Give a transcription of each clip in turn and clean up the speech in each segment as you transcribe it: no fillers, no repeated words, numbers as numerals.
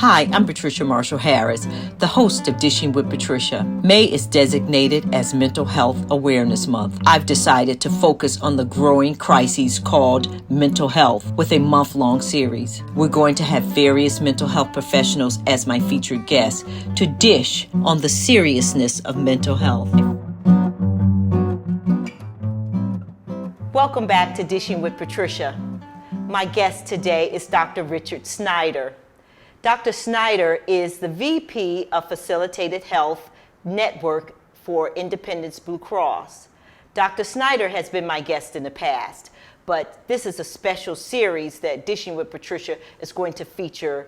Hi, I'm Patricia Marshall Harris, the host of Dishing with Patricia. May is designated as Mental Health Awareness Month. I've decided to focus on the growing crises called mental health with a month-long series. We're going to have various mental health professionals as my featured guests to dish on the seriousness of mental health. Welcome back to Dishing with Patricia. My guest today is Dr. Richard Snyder. Dr. Snyder is the VP of Facilitated Health Network for Independence Blue Cross. Dr. Snyder has been my guest in the past, but this is a special series that Dishing with Patricia is going to feature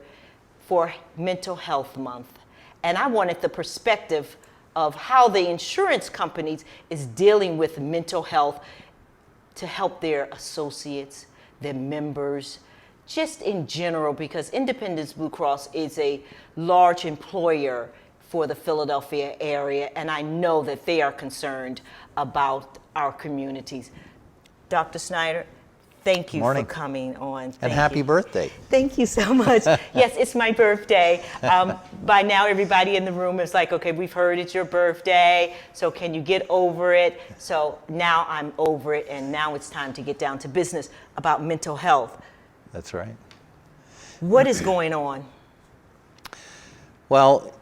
for Mental Health Month. And I wanted the perspective of how the insurance companies is dealing with mental health to help their associates, their members, just in general, because Independence Blue Cross is a large employer for the Philadelphia area, and I know that they are concerned about our communities. Dr. Snyder, thank you for coming on. And happy birthday. Thank you so much. Yes, it's my birthday. By now, everybody in the room is like, okay, we've heard it's your birthday, so can you get over it? So now I'm over it, and now it's time to get down to business about mental health. That's right. What is going on? Well,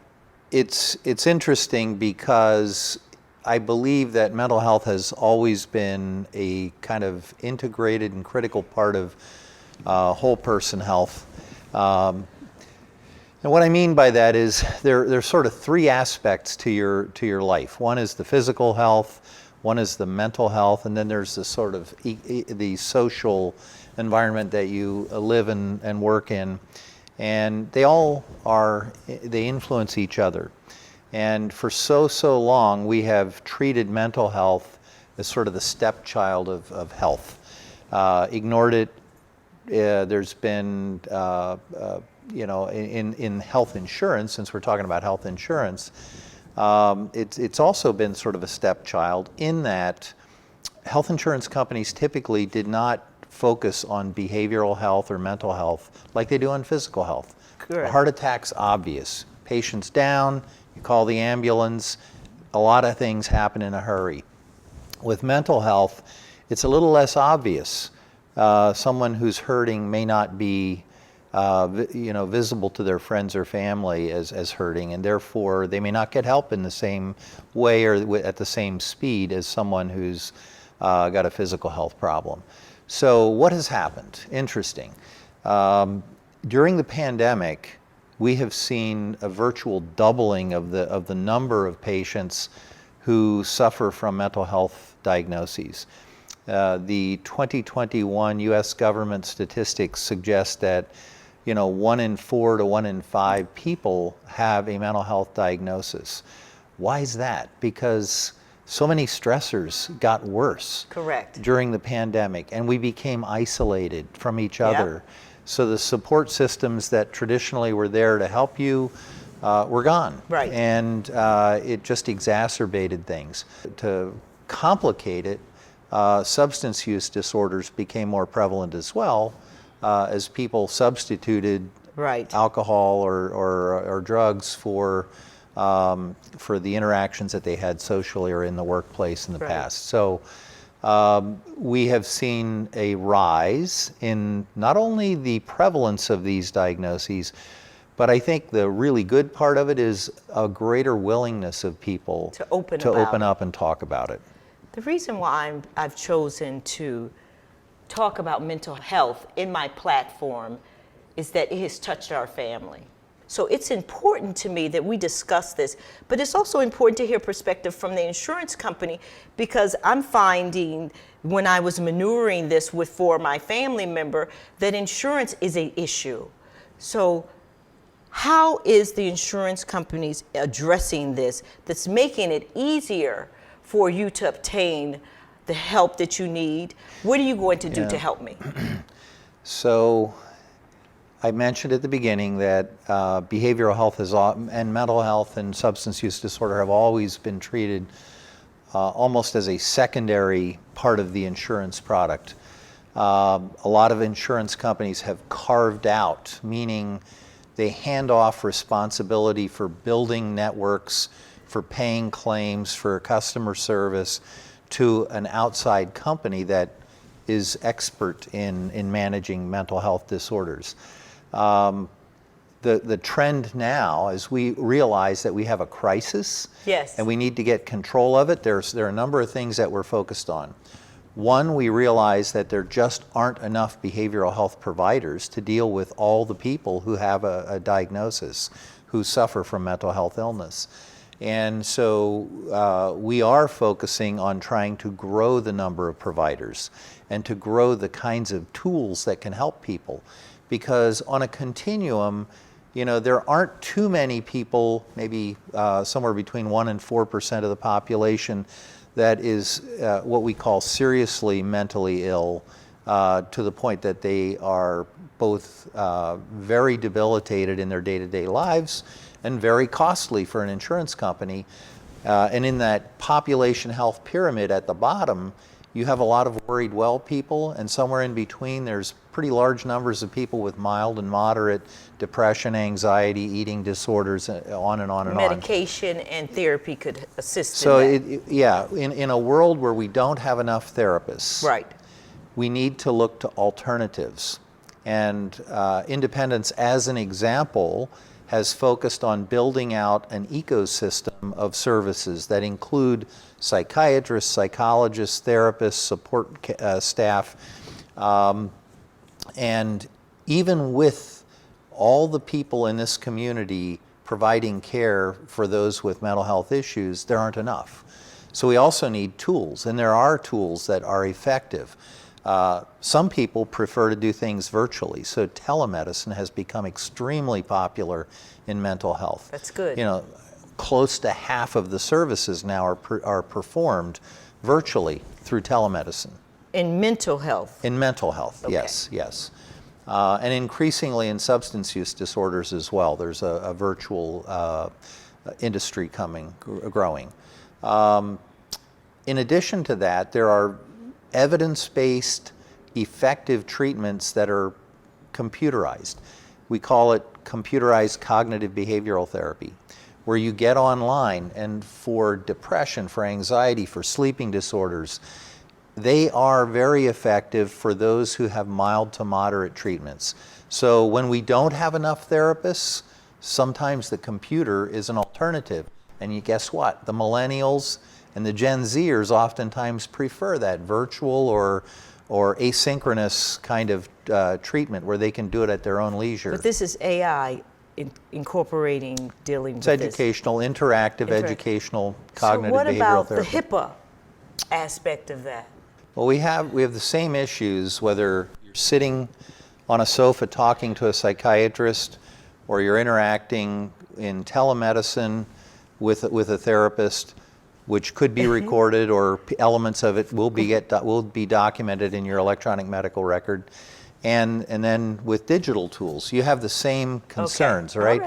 it's interesting because I believe that mental health has always been a kind of integrated and critical part of whole person health. And what I mean by that is there's sort of three aspects to your life. One is the physical health, one is the mental health, and then there's the sort of the social environment that you live and work in, and they influence each other. And for so long we have treated mental health as sort of the stepchild of health, ignored it. There's been in health insurance, since we're talking about health insurance, it's also been sort of a stepchild in that health insurance companies typically did not focus on behavioral health or mental health like they do on physical health. Correct. A heart attack's obvious. Patient's down, you call the ambulance, a lot of things happen in a hurry. With mental health, it's a little less obvious. Someone who's hurting may not be visible to their friends or family as hurting, and therefore they may not get help in the same way or at the same speed as someone who's got a physical health problem. So what has happened? Interesting. During the pandemic, we have seen a virtual doubling of the number of patients who suffer from mental health diagnoses. The 2021 U.S. government statistics suggest that 1 in 4 to 1 in 5 people have a mental health diagnosis. Why is that? Because so many stressors got worse. Correct. During the pandemic, and we became isolated from each other. Yep. So the support systems that traditionally were there to help you were gone. Right. And it just exacerbated things. To complicate it, substance use disorders became more prevalent as well, as people substituted alcohol or drugs for the interactions that they had socially or in the workplace in the past. So we have seen a rise in not only the prevalence of these diagnoses, but I think the really good part of it is a greater willingness of people to open up and talk about it. The reason why I've chosen to talk about mental health in my platform is that it has touched our family. So it's important to me that we discuss this, but it's also important to hear perspective from the insurance company, because I'm finding when I was maneuvering this for my family member that insurance is an issue. So how is the insurance companies addressing this that's making it easier for you to obtain the help that you need? What are you going to do to help me? So I mentioned at the beginning that behavioral health and mental health and substance use disorder have always been treated almost as a secondary part of the insurance product. A lot of insurance companies have carved out, meaning they hand off responsibility for building networks, for paying claims, for customer service to an outside company that is expert in managing mental health disorders. The trend now, as we realize that we have a crisis, Yes. and we need to get control of it, there are a number of things that we're focused on. One, we realize that there just aren't enough behavioral health providers to deal with all the people who have a diagnosis, who suffer from mental health illness. And so we are focusing on trying to grow the number of providers and to grow the kinds of tools that can help people. Because on a continuum, you know, there aren't too many people, maybe somewhere between 1% and 4% of the population, that is what we call seriously mentally ill, to the point that they are both very debilitated in their day-to-day lives and very costly for an insurance company. And in that population health pyramid at the bottom, you have a lot of worried well people, and somewhere in between there's pretty large numbers of people with mild and moderate depression, anxiety, eating disorders, on and on and on. Medication and therapy could assist So in that. in a world where we don't have enough therapists, Right. we need to look to alternatives. And Independence, as an example, has focused on building out an ecosystem of services that include psychiatrists, psychologists, therapists, support staff. And even with all the people in this community providing care for those with mental health issues, there aren't enough. So we also need tools, and there are tools that are effective. Some people prefer to do things virtually, so telemedicine has become extremely popular in mental health. That's good. You know, close to half of the services now are performed virtually through telemedicine. In mental health. In mental health, Okay. yes. And increasingly in substance use disorders as well. There's a virtual industry growing. In addition to that, there are evidence-based, effective treatments that are computerized. We call it computerized cognitive behavioral therapy, where you get online, and for depression, for anxiety, for sleeping disorders, they are very effective for those who have mild to moderate treatments. So when we don't have enough therapists, sometimes the computer is an alternative. And you guess what? The millennials and the Gen Zers oftentimes prefer that virtual or asynchronous kind of treatment where they can do it at their own leisure. But this is AI incorporating dealing It's with educational, interactive, educational, this. cognitive So what behavioral about therapy. the HIPAA aspect of that? Well, we have the same issues whether you're sitting on a sofa talking to a psychiatrist or you're interacting in telemedicine with a therapist, which could be recorded, or elements of it will be documented in your electronic medical record. And then with digital tools, you have the same concerns, Okay. right?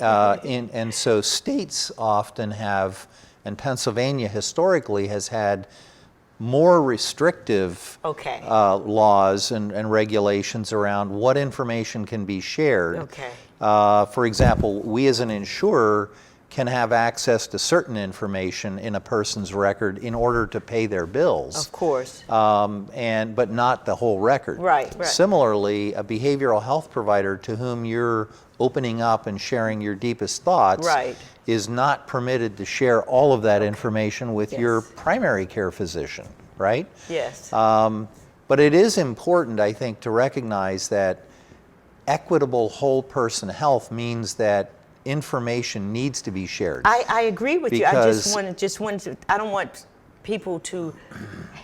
All right. And so states often have, and Pennsylvania historically has had more restrictive Okay. laws and regulations around what information can be shared. Okay. For example, we as an insurer can have access to certain information in a person's record in order to pay their bills. Of course. But not the whole record. Right. Similarly, a behavioral health provider to whom you're opening up and sharing your deepest thoughts Right. is not permitted to share all of that information with your Yes. primary care physician, right? Yes. But it is important, I think, to recognize that equitable whole person health means that information needs to be shared. I agree with you. I Because- just wanted to, I don't want people to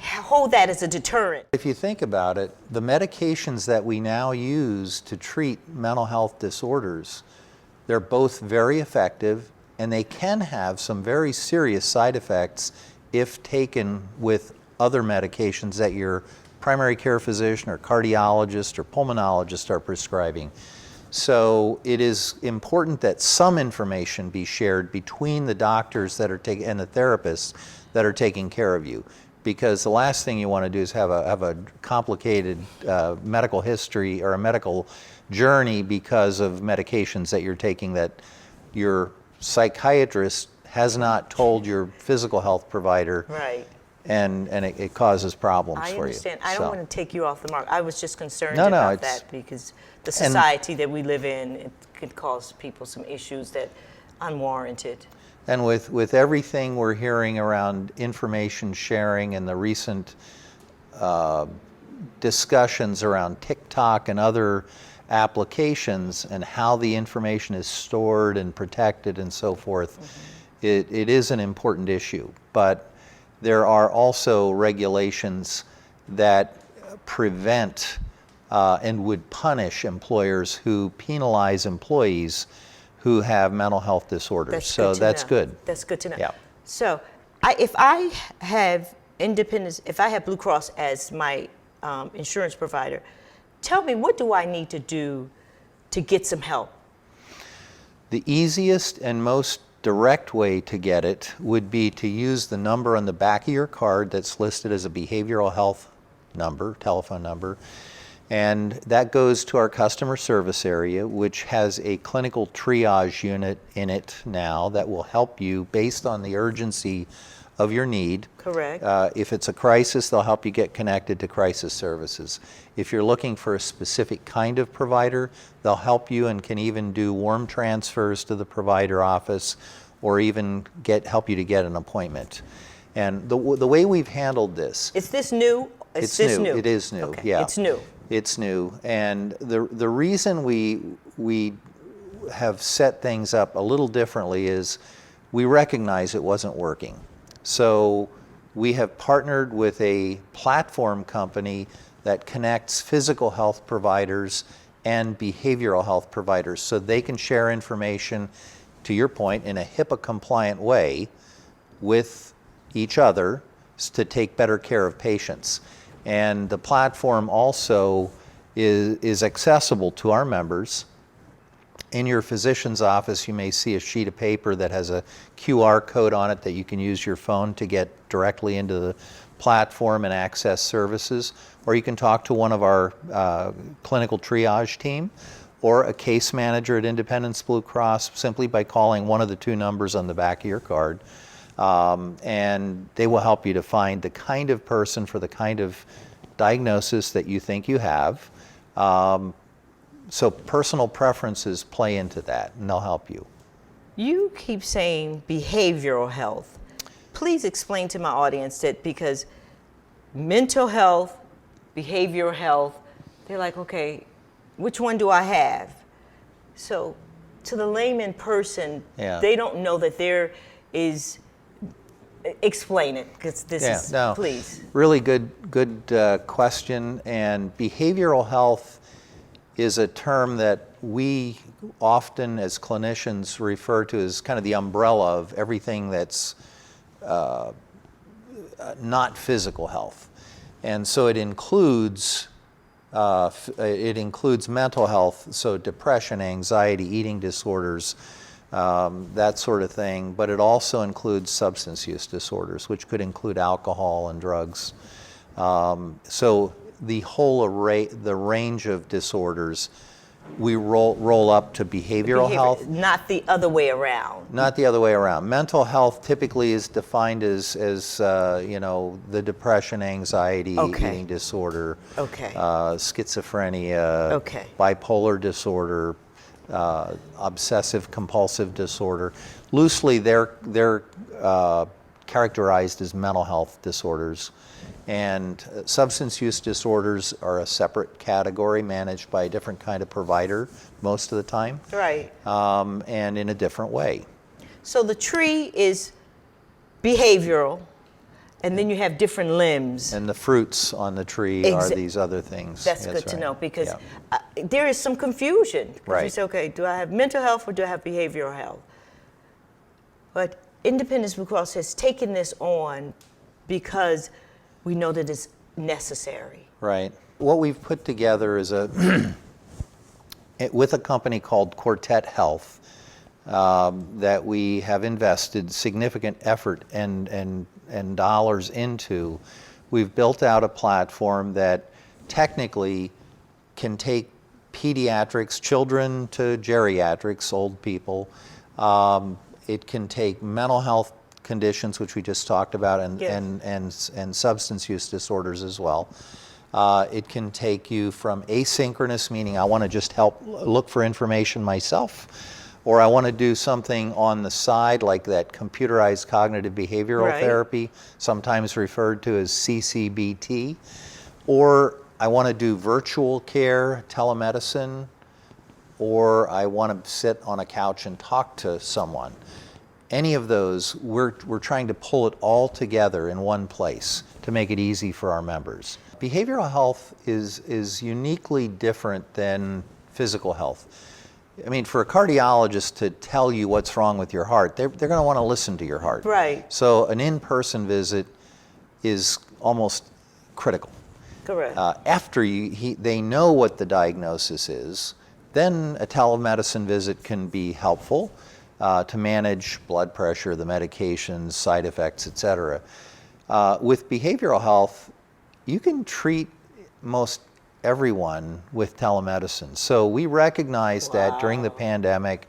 hold that as a deterrent. If you think about it, the medications that we now use to treat mental health disorders, they're both very effective, and they can have some very serious side effects if taken with other medications that your primary care physician or cardiologist or pulmonologist are prescribing. So it is important that some information be shared between the doctors that are and the therapists that are taking care of you. because the last thing you want to do is have a complicated medical history or a medical journey because of medications that you're taking that your psychiatrist has not told your physical health provider. Right. And it causes problems for you. I understand. I don't want to take you off the mark. I was just concerned No, about that because the society that we live in, it could cause people some issues that unwarranted. And with everything we're hearing around information sharing and the recent discussions around TikTok and other applications and how the information is stored and protected and so forth, it is an important issue. But there are also regulations that prevent and would punish employers who penalize employees who have mental health disorders. That's good. That's good to know. Yeah. So if I have independence, if I have Blue Cross as my insurance provider, tell me, what do I need to do to get some help? The easiest and most direct way to get it would be to use the number on the back of your card that's listed as a behavioral health number, telephone number. And that goes to our customer service area, which has a clinical triage unit in it now that will help you based on the urgency of your need. Correct. If it's a crisis, they'll help you get connected to crisis services. If you're looking for a specific kind of provider, they'll help you and can even do warm transfers to the provider office or even help you to get an appointment. And the way we've handled this... Is this new? It's new. It is new, okay. yeah. It's new. It's new. And the reason we have set things up a little differently is we recognize it wasn't working. So we have partnered with a platform company that connects physical health providers and behavioral health providers so they can share information, to your point, in a HIPAA compliant way with each other to take better care of patients. And the platform also is accessible to our members. In your physician's office, you may see a sheet of paper that has a QR code on it that you can use your phone to get directly into the platform and access services. Or you can talk to one of our clinical triage team or a case manager at Independence Blue Cross simply by calling one of the two numbers on the back of your card. And they will help you to find the kind of person for the kind of diagnosis that you think you have. So personal preferences play into that, and they'll help you. You keep saying behavioral health. Please explain to my audience that, because mental health, behavioral health, they're like, okay, which one do I have? So to the layman person, they don't know that there is... Explain it, because this is, no, please. Really good question. And behavioral health is a term that we often as clinicians refer to as kind of the umbrella of everything that's not physical health. And so it includes mental health, so depression, anxiety, eating disorders, that sort of thing, but it also includes substance use disorders, which could include alcohol and drugs. So the whole array, the range of disorders, we roll up to behavioral health. Not the other way around. Not the other way around. Mental health typically is defined as the depression, anxiety, eating disorder, schizophrenia, bipolar disorder, obsessive compulsive disorder. Loosely, they're characterized as mental health disorders. And substance use disorders are a separate category managed by a different kind of provider most of the time. Right. And in a different way. So the tree is behavioral, and then you have different limbs. And the fruits on the tree are these other things. That's good to know, because there is some confusion. Right. You say, okay, do I have mental health or do I have behavioral health? But Independence Blue Cross has taken this on because we know that it's necessary. Right. What we've put together is with a company called Quartet Health that we have invested significant effort and and dollars into, we've built out a platform that technically can take pediatrics, children to geriatrics, old people. It can take mental health conditions, which we just talked about, and substance use disorders as well. It can take you from asynchronous, meaning I want to just help look for information myself, or I want to do something on the side like that computerized cognitive behavioral therapy, sometimes referred to as CCBT, or I want to do virtual care, telemedicine, or I want to sit on a couch and talk to someone. Any of those, we're trying to pull it all together in one place to make it easy for our members. Behavioral health is uniquely different than physical health. I mean, for a cardiologist to tell you what's wrong with your heart, they're going to want to listen to your heart. Right. So an in-person visit is almost critical. Correct. After they know what the diagnosis is, then a telemedicine visit can be helpful to manage blood pressure, the medications, side effects, et cetera. With behavioral health, you can treat most everyone with telemedicine. So we recognize that during the pandemic,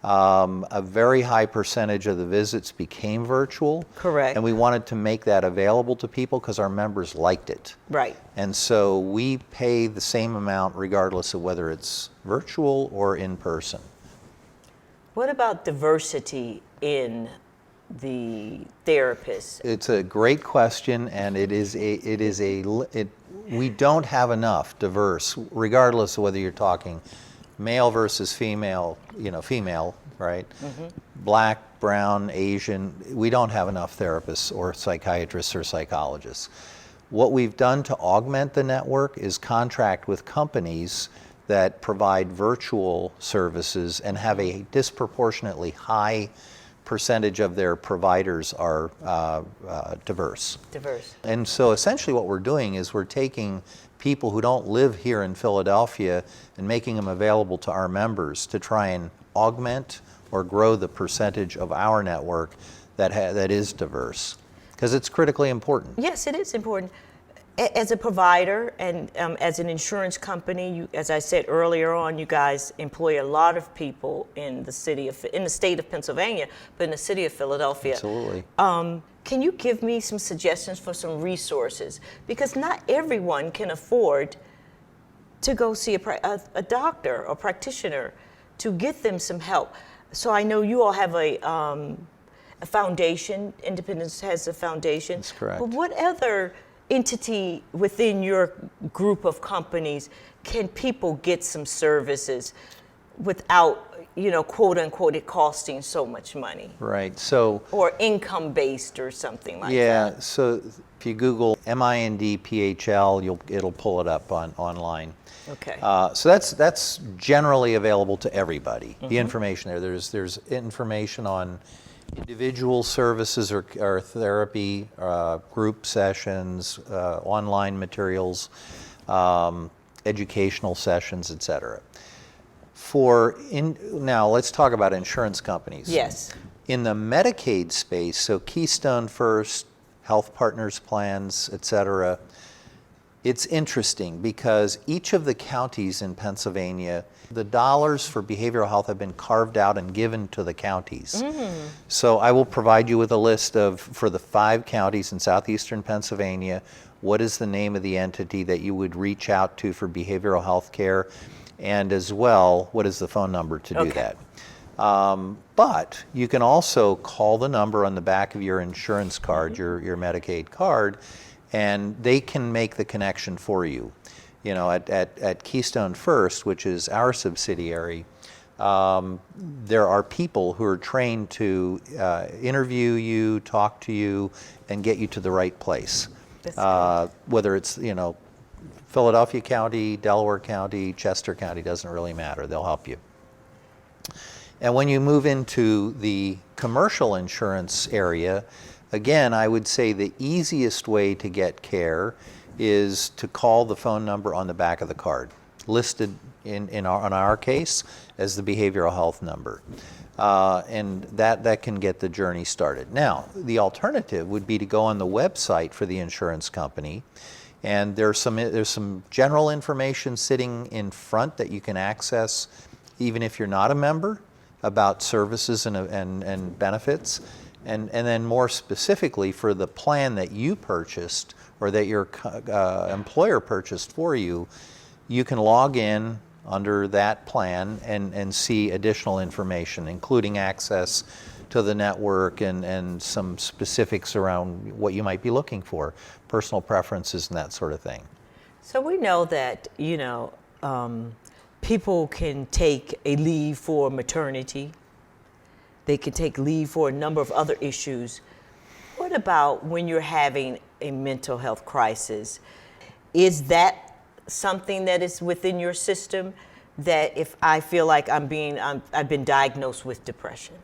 a very high percentage of the visits became virtual. Correct. And we wanted to make that available to people because our members liked it. Right. And so we pay the same amount regardless of whether it's virtual or in person. What about diversity in the therapists? It's a great question, and we don't have enough diverse, regardless of whether you're talking male versus female, female, right? Mm-hmm. Black, brown, Asian. We don't have enough therapists or psychiatrists or psychologists. What we've done to augment the network is contract with companies that provide virtual services and have a disproportionately high percentage of their providers are diverse. And so essentially what we're doing is we're taking people who don't live here in Philadelphia and making them available to our members to try and augment or grow the percentage of our network that is diverse, because it's critically important. Yes, it is important. As a provider and as an insurance company, as I said earlier on, you guys employ a lot of people in the state of Pennsylvania, but in the city of Philadelphia. Absolutely. Can you give me some suggestions for some resources? Because not everyone can afford to go see a doctor or practitioner to get them some help. So I know you all have a foundation. Independence has a foundation. That's correct. But what other entity within your group of companies can people get some services without, quote unquote, it costing so much money? Right. So, or income based or something like that. Yeah. So if you Google MINDPHL, it'll pull it up online. Okay. So that's generally available to everybody. Mm-hmm. The information there. There's information on individual services or therapy, group sessions, online materials, educational sessions, etc. Now let's talk about insurance companies. Yes. In the Medicaid space, so Keystone First, Health Partners plans, etc., it's interesting because each of the counties in Pennsylvania, the dollars for behavioral health have been carved out and given to the counties. Mm. So I will provide you with a list for the 5 counties in southeastern Pennsylvania, what is the name of the entity that you would reach out to for behavioral health care, and as well, what is the phone number to do that. But you can also call the number on the back of your insurance card, your Medicaid card, and they can make the connection for you. At Keystone First, which is our subsidiary, there are people who are trained to interview you, talk to you, and get you to the right place. Whether it's, Philadelphia County, Delaware County, Chester County, doesn't really matter. They'll help you. And when you move into the commercial insurance area, again, I would say the easiest way to get care is to call the phone number on the back of the card. listed on our case as the behavioral health number. And that can get the journey started. Now, the alternative would be to go on the website for the insurance company, and there's some general information sitting in front that you can access even if you're not a member about services and benefits. And then more specifically for the plan that you purchased or that your employer purchased for you, you can log in under that plan and see additional information, including access to the network and some specifics around what you might be looking for, personal preferences and that sort of thing. So we know that, people can take a leave for maternity. They can take leave for a number of other issues. What about when you're having a mental health crisis? Is that something that is within your system? That if I feel like I've been diagnosed with depression.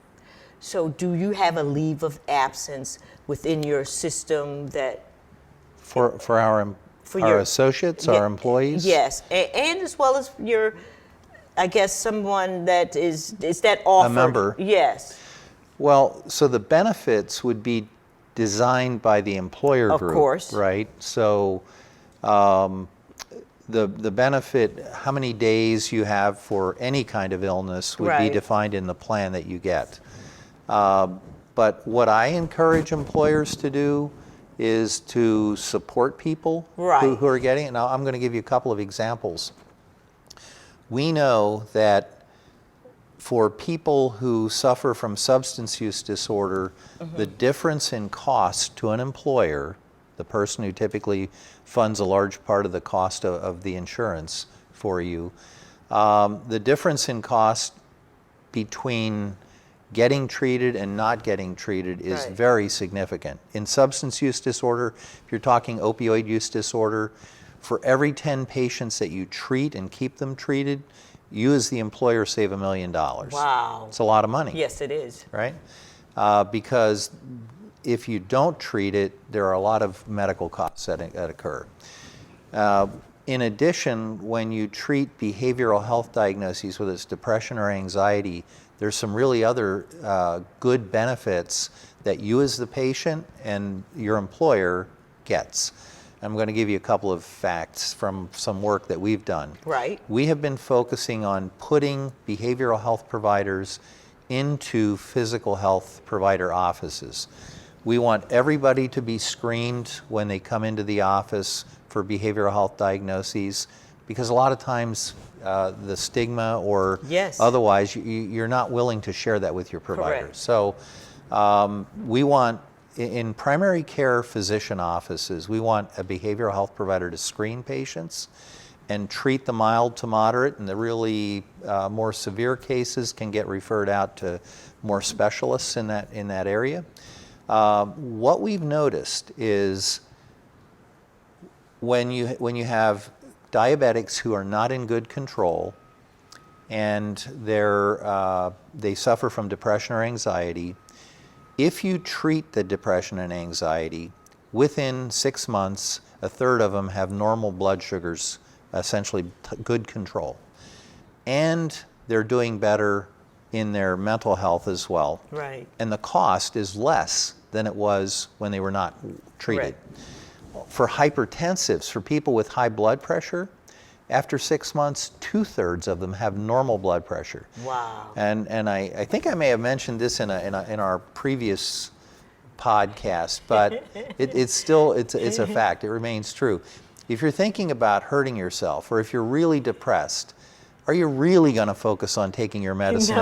So do you have a leave of absence within your system that? For our associates, our employees? Yes, and as well as your, I guess someone that is that offered? A member. Yes. Well, so the benefits would be designed by the employer group. Of course. Right? So the benefit, how many days you have for any kind of illness would be defined in the plan that you get. But what I encourage employers to do is to support people who are getting it. Now, I'm going to give you a couple of examples. We know that for people who suffer from substance use disorder, the difference in cost to an employer, the person who typically funds a large part of the cost of the insurance for you, the difference in cost between getting treated and not getting treated is very significant. In substance use disorder, if you're talking opioid use disorder, for every 10 patients that you treat and keep them treated, you as the employer save $1 million. Wow. It's a lot of money. Yes, it is. Right? Because if you don't treat it, there are a lot of medical costs that occur. In addition, when you treat behavioral health diagnoses, whether it's depression or anxiety, there's some really other good benefits that you as the patient and your employer gets. I'm going to give you a couple of facts from some work that we've done. Right. We have been focusing on putting behavioral health providers into physical health provider offices. We want everybody to be screened when they come into the office for behavioral health diagnoses, because a lot of times the stigma or otherwise, you're not willing to share that with your provider. Correct. So we want, in primary care physician offices, we want a behavioral health provider to screen patients and treat the mild to moderate, and the really more severe cases can get referred out to more specialists in that area. What we've noticed is when you have diabetics who are not in good control and they suffer from depression or anxiety, if you treat the depression and anxiety, within 6 months, a third of them have normal blood sugars, essentially good control. And they're doing better in their mental health as well. Right. And the cost is less than it was when they were not treated. Right. For hypertensives, for people with high blood pressure, after 6 months, 2/3 of them have normal blood pressure. Wow. And I think I may have mentioned this in our previous podcast, but it's a fact. It remains true. If you're thinking about hurting yourself, or if you're really depressed, are you really going to focus on taking your medicine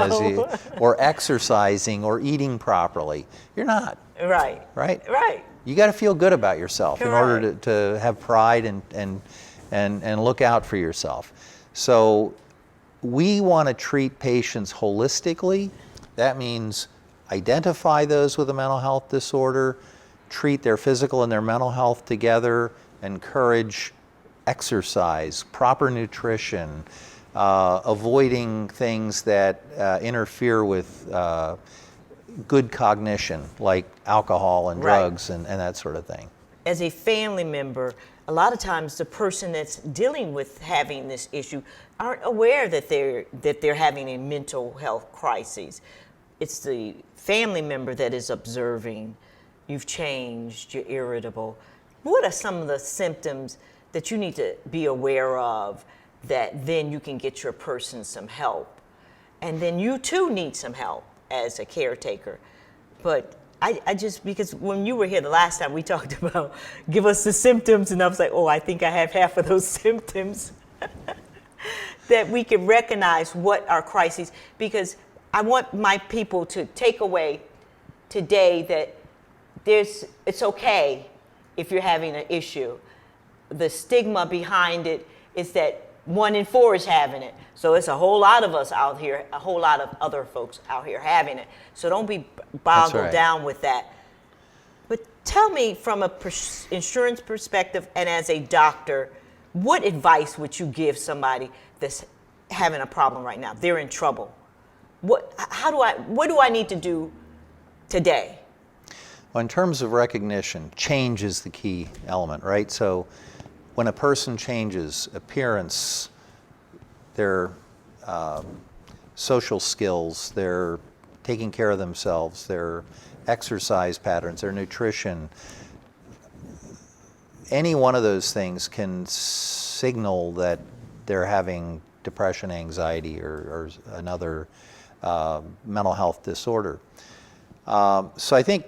or exercising or eating properly? You're not. Right. Right? Right. You got to feel good about yourself in order to have pride and look out for yourself. So we want to treat patients holistically. That means identify those with a mental health disorder, treat their physical and their mental health together, encourage exercise, proper nutrition, avoiding things that interfere with good cognition, like alcohol and drugs and that sort of thing. as a family member, a lot of times the person that's dealing with having this issue aren't aware that they're having a mental health crisis. It's the family member that is observing, you've changed, you're irritable. What are some of the symptoms that you need to be aware of that then you can get your person some help? And then you too need some help as a caretaker. But I just, because when you were here the last time, we talked about give us the symptoms, and I was like, oh, I think I have half of those symptoms. That we can recognize what our crises, because I want my people to take away today that it's okay if you're having an issue. The stigma behind it is that 1 in 4 is having it. So it's a whole lot of us out here, a whole lot of other folks out here having it. So don't be boggled down with that. But tell me, from a insurance perspective and as a doctor, what advice would you give somebody that's having a problem right now? They're in trouble. What do I need to do today? Well, in terms of recognition, change is the key element, right? So when a person changes appearance, their social skills, their taking care of themselves, their exercise patterns, their nutrition, any one of those things can signal that they're having depression, anxiety, or another mental health disorder. So I think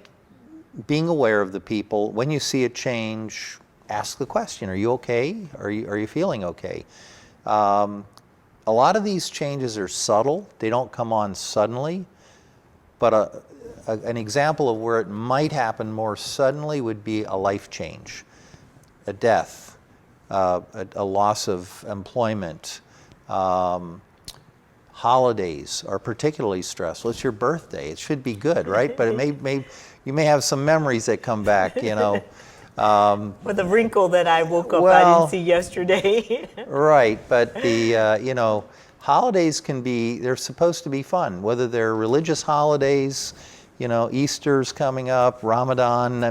being aware of the people, when you see a change, ask the question, are you okay? Are you feeling okay? A lot of these changes are subtle. They don't come on suddenly. But an example of where it might happen more suddenly would be a life change, a death, a loss of employment. Holidays are particularly stressful. It's your birthday. It should be good, right? But you may have some memories that come back, you know. With a wrinkle that I woke up, I didn't see yesterday. Right, but the holidays they're supposed to be fun, whether they're religious holidays, Easter's coming up, Ramadan,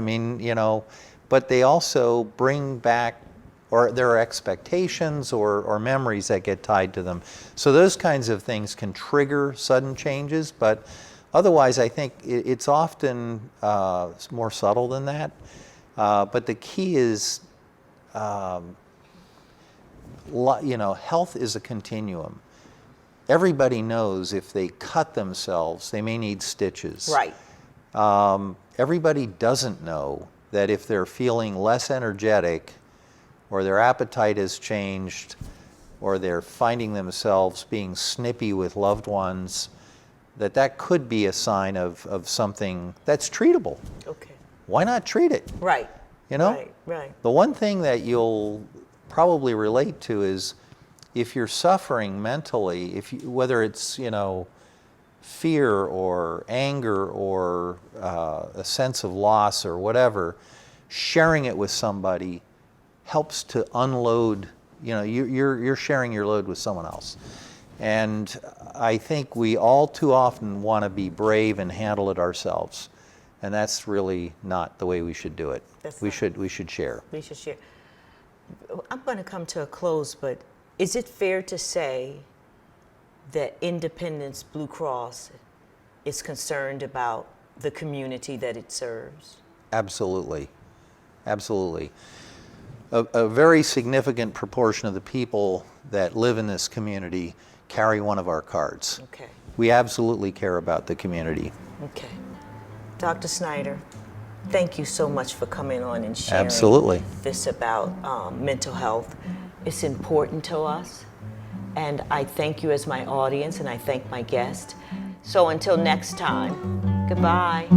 but they also bring back, or there are expectations or memories that get tied to them. So those kinds of things can trigger sudden changes, but otherwise I think it's often more subtle than that. But the key is, health is a continuum. Everybody knows if they cut themselves, they may need stitches. Right. Everybody doesn't know that if they're feeling less energetic, or their appetite has changed, or they're finding themselves being snippy with loved ones, that could be a sign of something that's treatable. Okay. Why not treat it? Right. Right. The one thing that you'll probably relate to is if you're suffering mentally, whether it's, fear or anger or a sense of loss or whatever, sharing it with somebody helps to unload. You're sharing your load with someone else. And I think we all too often want to be brave and handle it ourselves. And that's really not the way we should do it. We should share. We should share. I'm going to come to a close, but is it fair to say that Independence Blue Cross is concerned about the community that it serves? Absolutely. Absolutely. A very significant proportion of the people that live in this community carry one of our cards. Okay. We absolutely care about the community. Okay. Dr. Snyder, thank you so much for coming on and sharing this about mental health. It's important to us, and I thank you as my audience, and I thank my guest. So until next time, goodbye.